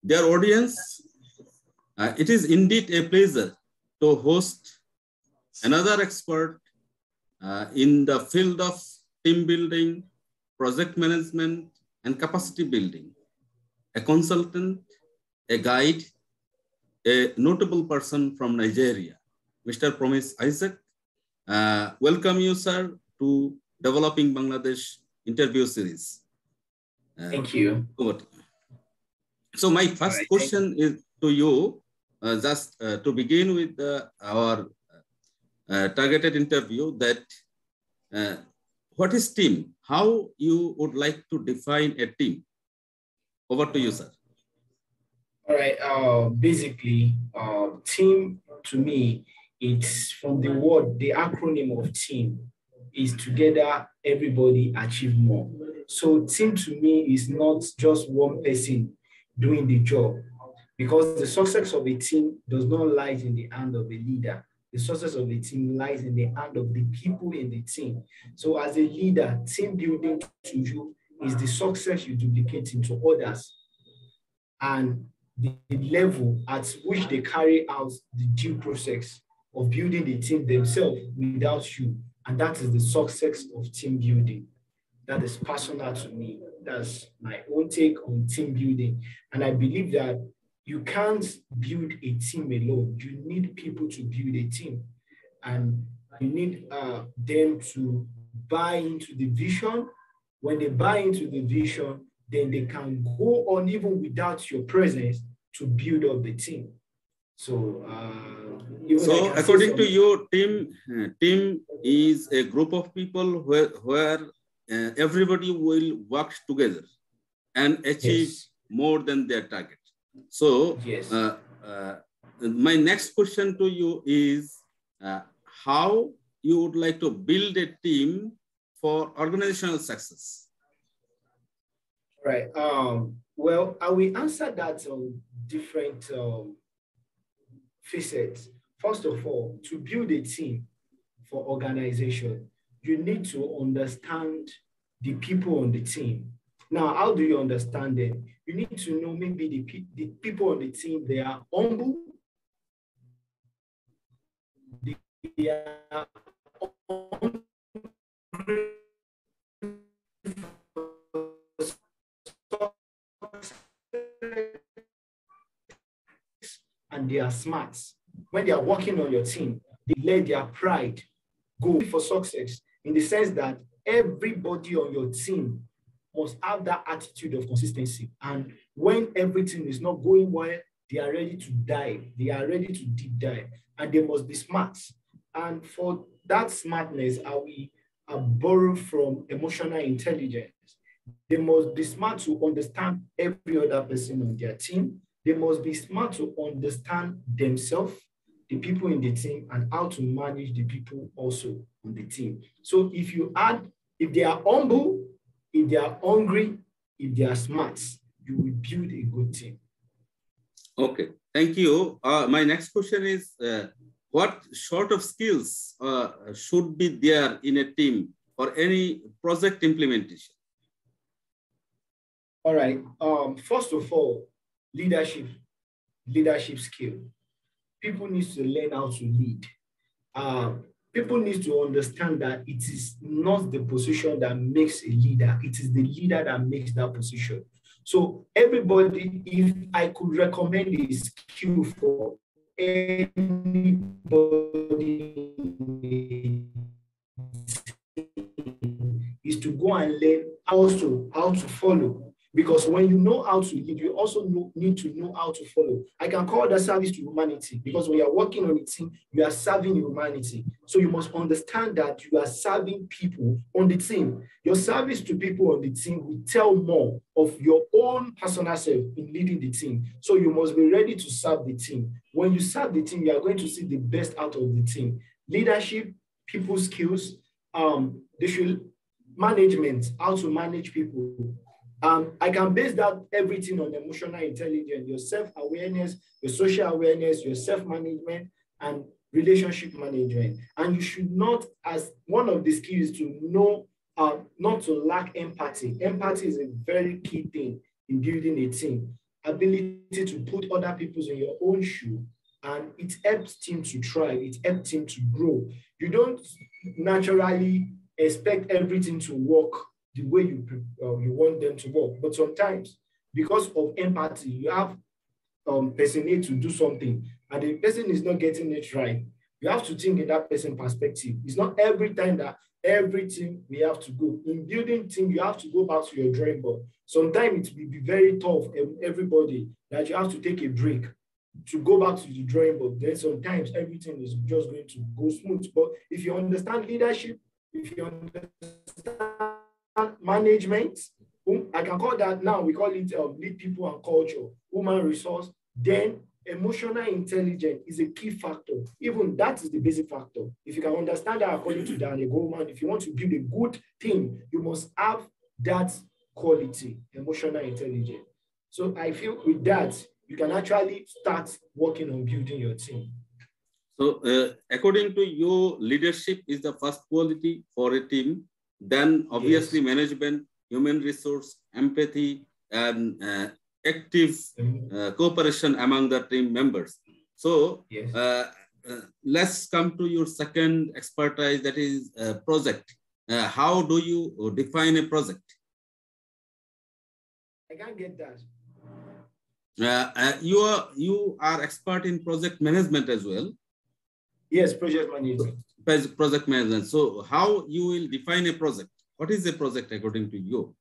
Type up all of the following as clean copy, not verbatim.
Dear audience, it is indeed a pleasure to host another expert in the field of team building, project management, and capacity building, a consultant, a guide, a notable person from Nigeria, Mr. Promise Isaac. Welcome you, sir, to Developing Bangladesh interview series. Thank you. Over to you. So my first question is to you, just to begin with our targeted interview, that what is team? How you would like to define a team? Over to you, sir. All right. Basically, team to me, it's from the word, the acronym of team is together, everybody achieve more. So team to me is not just one person doing the job, because the success of a team does not lie in the hand of a leader. The success of the team lies in the hand of the people in the team. So as a leader, team building to you is the success you duplicate into others and the level at which they carry out the due process of building the team themselves without you. And that is the success of team building. That is personal to me. That's my own take on team building. And I believe that you can't build a team alone. You need people to build a team. And you need them to buy into the vision. When they buy into the vision, then they can go on even without your presence to build up the team. So, according to you, team is a group of people where everybody will work together and achieve more than their target. So, my next question to you is how you would like to build a team for organizational success? Right. Well, I will answer that on different facets. First of all, to build a team for organization, you need to understand the people on the team. Now, how do you understand them? You need to know maybe the people on the team, they are humble, they are and they are smart. When they are working on your team, they let their pride go for success, in the sense that everybody on your team must have that attitude of consistency. And when everything is not going well, they are ready to dive. They are ready to deep dive, and they must be smart. And for that smartness, I borrow from emotional intelligence. They must be smart to understand every other person on their team. They must be smart to understand themselves, the people in the team, and how to manage the people also on the team. So if they are humble, if they are hungry, if they are smart, you will build a good team. Okay, thank you. My next question is, what sort of skills should be there in a team for any project implementation? All right. First of all, leadership skill. People need to learn how to lead. People need to understand that it is not the position that makes a leader. It is the leader that makes that position. So everybody, if I could recommend a skill for anybody, is to go and learn how to follow. Because when you know how to lead, you also need to know how to follow. I can call that service to humanity, because when you're working on a team, you are serving humanity. So you must understand that you are serving people on the team. Your service to people on the team will tell more of your own personal self in leading the team. So you must be ready to serve the team. When you serve the team, you are going to see the best out of the team. Leadership, people skills, management, how to manage people. I can base that everything on emotional intelligence, your self-awareness, your social awareness, your self-management, and relationship management. And you should not, as one of the skills, to know, not to lack empathy. Empathy is a very key thing in building a team. ability to put other people's in your own shoe, and it helps team to thrive. It helps team to grow. You don't naturally expect everything to work the way you want them to work. But sometimes, because of empathy, you have person A to do something, and the person is not getting it right. You have to think in that person's perspective. It's not every time that everything we have to go. In building team, you have to go back to your drawing board. Sometimes it will be very tough, everybody, that you have to take a break to go back to the drawing board. Then sometimes everything is just going to go smooth. But if you understand leadership, if you understand management, I can call that now, we call it lead people and culture, human resource, then emotional intelligence is a key factor. Even that is the basic factor. If you can understand that according to Daniel Goleman, if you want to build a good team, you must have that quality, emotional intelligence. So I feel with that, you can actually start working on building your team. So according to you, leadership is the first quality for a team. Then obviously management, human resource, empathy, and active cooperation among the team members. So let's come to your second expertise, that is project. How do you define a project? I can't get that. You are expert in project management as well. Yes, project management. Project management. So how you will define a project? What is a project according to you?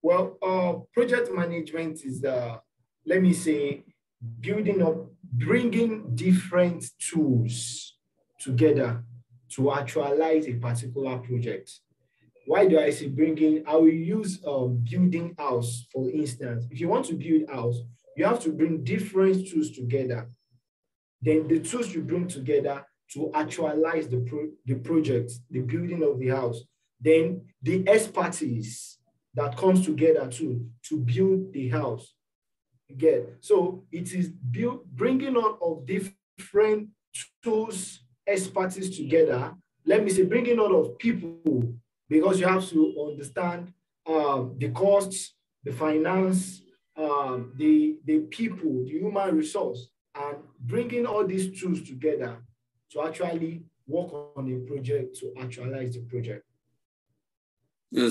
Well, project management is, let me say, building up, bringing different tools together to actualize a particular project. Why do I say bringing? I will use building house, for instance. If you want to build house, you have to bring different tools together. Then the tools you bring together to actualize the project, the building of the house. Then the expertise that comes together to build the house. Again, so it is bringing on of different tools, expertise together. Let me say, bringing on of people, because you have to understand the costs, the finance, the people, the human resource, and bringing all these tools together to actually work on a project, to actualize the project.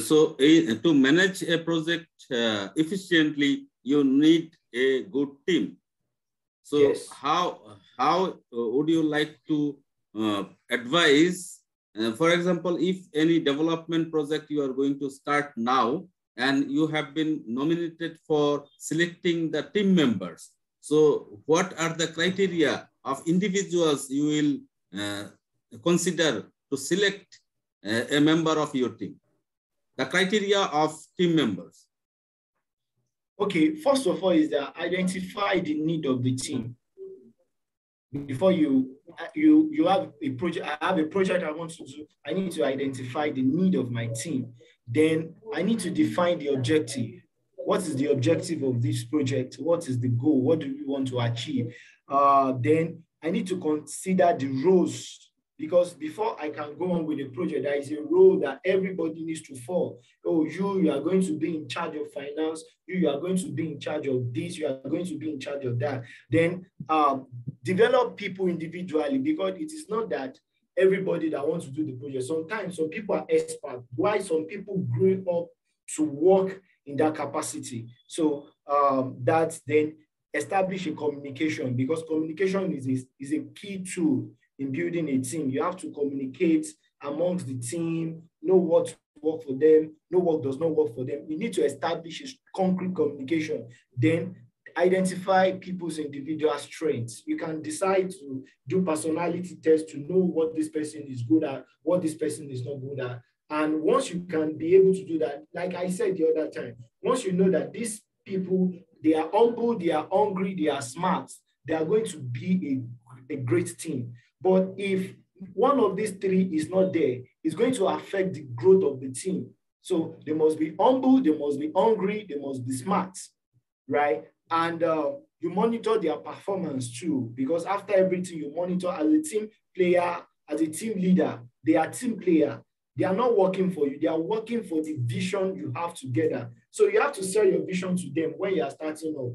So to manage a project efficiently, you need a good team. So how would you like to advise, for example, if any development project you are going to start now and you have been nominated for selecting the team members. So what are the criteria of individuals you will consider to select a member of your team? The criteria of team members. Okay, first of all is that identify the need of the team. Before you have a project, I have a project I want to do, I need to identify the need of my team. Then I need to define the objective. What is the objective of this project? What is the goal? What do we want to achieve? Then I need to consider the roles, because before I can go on with a project, there is a role that everybody needs to follow. Oh, you are going to be in charge of finance. You are going to be in charge of this. You are going to be in charge of that. Then develop people individually, because it is not that everybody that wants to do the project. Sometimes some people are experts. Why some people grew up to work in that capacity? So that then establish a communication, because communication is a key tool in building a team. You have to communicate amongst the team, know what works for them, know what does not work for them. You need to establish a concrete communication. Then identify people's individual strengths. You can decide to do personality tests to know what this person is good at, what this person is not good at. And once you can be able to do that, like I said the other time, once you know that these people, they are humble, they are hungry, they are smart, they are going to be a great team. But if one of these three is not there, it's going to affect the growth of the team. So they must be humble, they must be hungry, they must be smart, right? And you monitor their performance too, because after everything you monitor as a team player, as a team leader, they are team player. They are not working for you. They are working for the vision you have together. So you have to sell your vision to them when you are starting up.